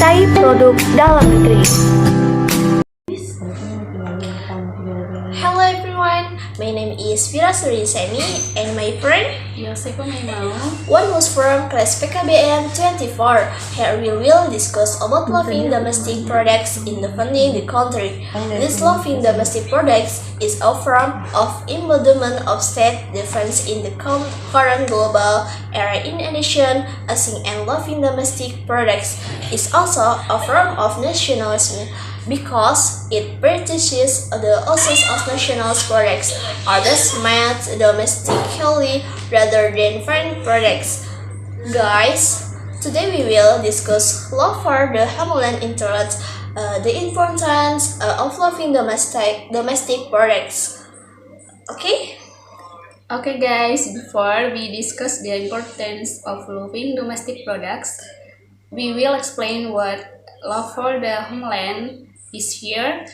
mencintai produk dalam negeri. Hello everyone, my name is Vira Suriseni and my friend Yosefa Maimau. one was from class PKBM 24. Here we will discuss about loving domestic products in defending the country. This loving domestic products is a form of embodiment of state defense in the current global era. In addition, asing and loving domestic products is also a form of nationalism because it practices the uses of national products are thus made domestically rather than foreign products. Guys, today we will discuss love for the homeland interest, the importance of loving domestic products. Okay? Okay guys, before we discuss the importance of loving domestic products, we will explain what love for the homeland is here.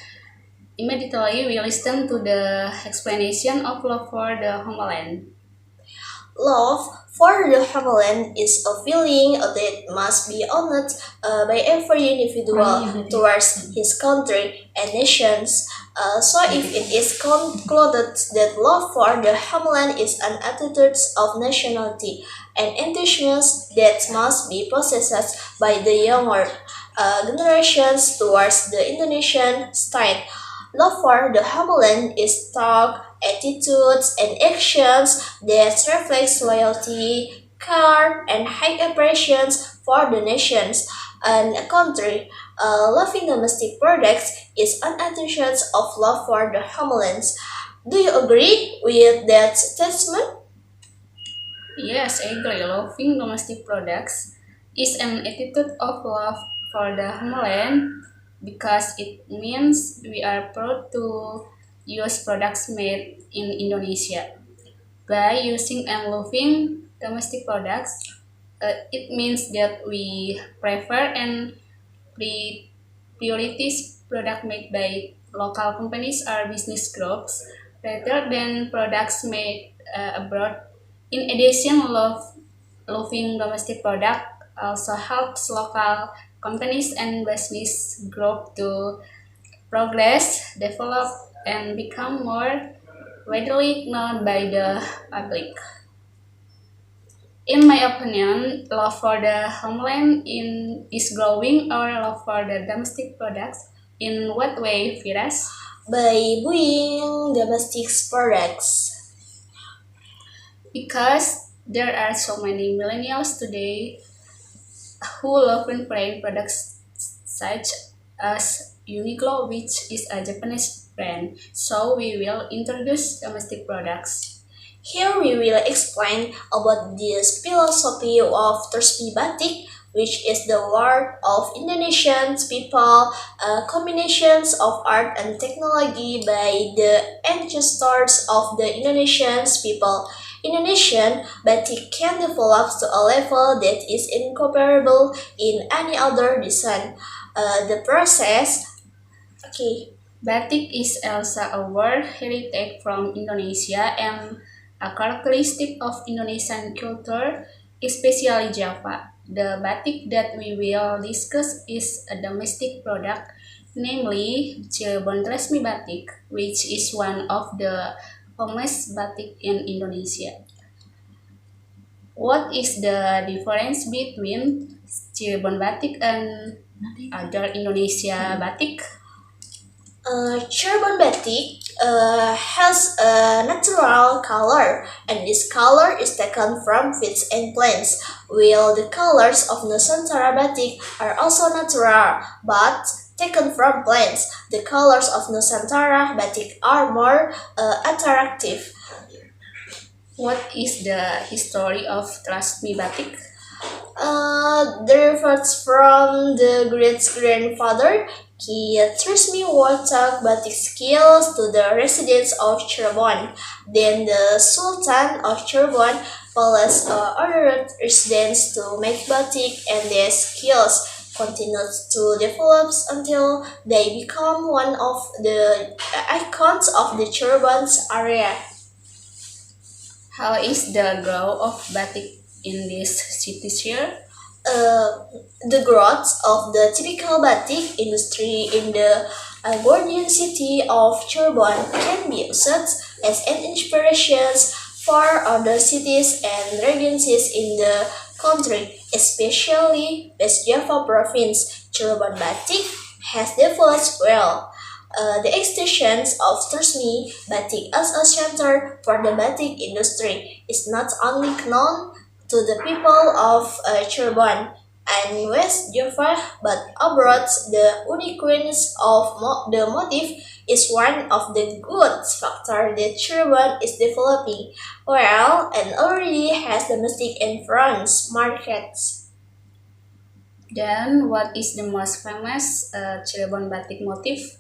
Immediately we listen to the explanation of love for the homeland. Love for the homeland is a feeling that must be honored by every individual towards his country and nations. So if it is concluded that love for the homeland is an attitude of nationality and enthusiasm that must be possessed by the younger generations towards the Indonesian state, love for the homeland is thought, attitudes, and actions that reflects loyalty, care, and high appreciations for the nations and a country. Loving domestic products is an attitude of love for the homeland. Do you agree with that statement? Yes, I agree. Loving domestic products is an attitude of love for the homeland because it means we are proud to use products made in Indonesia. By using and loving domestic products, it means that we prefer and prioritize product made by local companies or business groups rather than products made abroad. In addition, loving domestic product also helps local companies and business group to progress, develop, and become more widely known by the public. In my opinion, love for the homeland is growing or love for the domestic products. In what way, Firas? By buying domestic products. Because there are so many millennials today who love foreign products such as Uniqlo, which is a Japanese brand. So we will introduce domestic products. Here we will explain about this philosophy of Terspi Batik, which is the work of Indonesian people, combinations of art and technology by the ancestors of the Indonesian people. Indonesian batik can develop to a level that is incomparable in any other design. The process, okay. Batik is also a world heritage from Indonesia and a characteristic of Indonesian culture, especially Java. The batik that we will discuss is a domestic product, namely Cirebon Resmi Batik, which is one of the famous batik in Indonesia. What is the difference between Cirebon Batik and other Indonesia batik? Cirebon batik has a natural color, and this color is taken from fruits and plants, while the colors of Nusantara batik are also natural, but taken from plants. The colors of Nusantara batik are more attractive. What is the history of Trasmi Batik? Derivates from the great-grandfather, he traced me watak batik skills to the residents of Cirebon. Then the Sultan of Cirebon Palace ordered residents to make batik, and their skills continued to develop until they become one of the icons of the Cirebon's area. How is the growth of batik in this city here? The growth of the typical batik industry in the Gordian city of Cirebon can be used as an inspiration for other cities and regions in the country, especially West Java province. Cirebon batik has developed well. The extension of Tursmi Batik as a center for the batik industry is not only known to the people of Cirebon and West Java, but abroad. The uniqueness of the motif is one of the good factors that Cirebon is developing well and already has domestic and foreign markets. Then, what is the most famous Cirebon batik motif?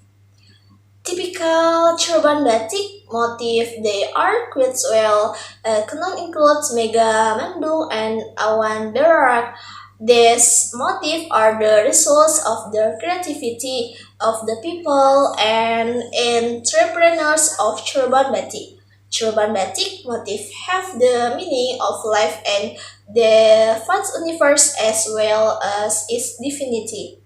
Typical Cirebon batik motif they are quite well known includes Mega Mendung and Awan Berak. These motifs are the results of the creativity of the people and entrepreneurs of Cirebon batik. Cirebon batik motifs have the meaning of life and the vast universe as well as its divinity.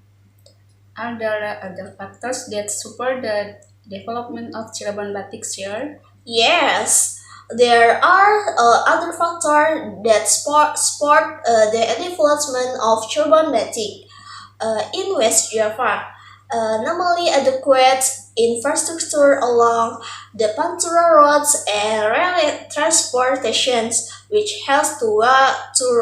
Are there other factors that support the development of Cirebon batik here? Yes, there are other factors that support the development of urban batik in West Java. Namely, adequate infrastructure along the Pantura roads and rail transportations, which has two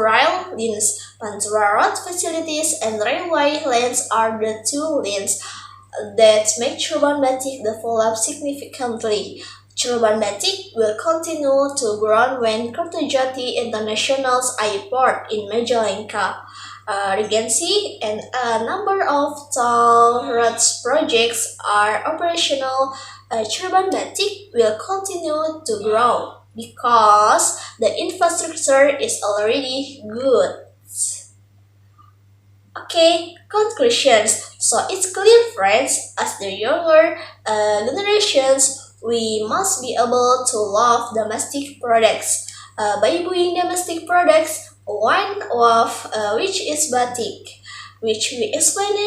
rail lanes. Pantura road facilities and railway lanes are the two lanes that make Churban Batik develop significantly. Churban Batik will continue to grow when Kertajati International Airport in Majalengka, Regency, and a number of toll roads projects are operational. Churban Batik will continue to grow because the infrastructure is already good. Okay, conclusions. So it's clear, friends, as the younger generations, we must be able to love domestic products. By buying domestic products, one of which is batik, which we explained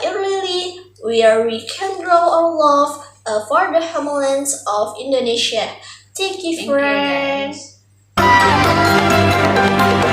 earlier, where we can grow our love for the homelands of Indonesia. Thank you, Thank you, friends. guys.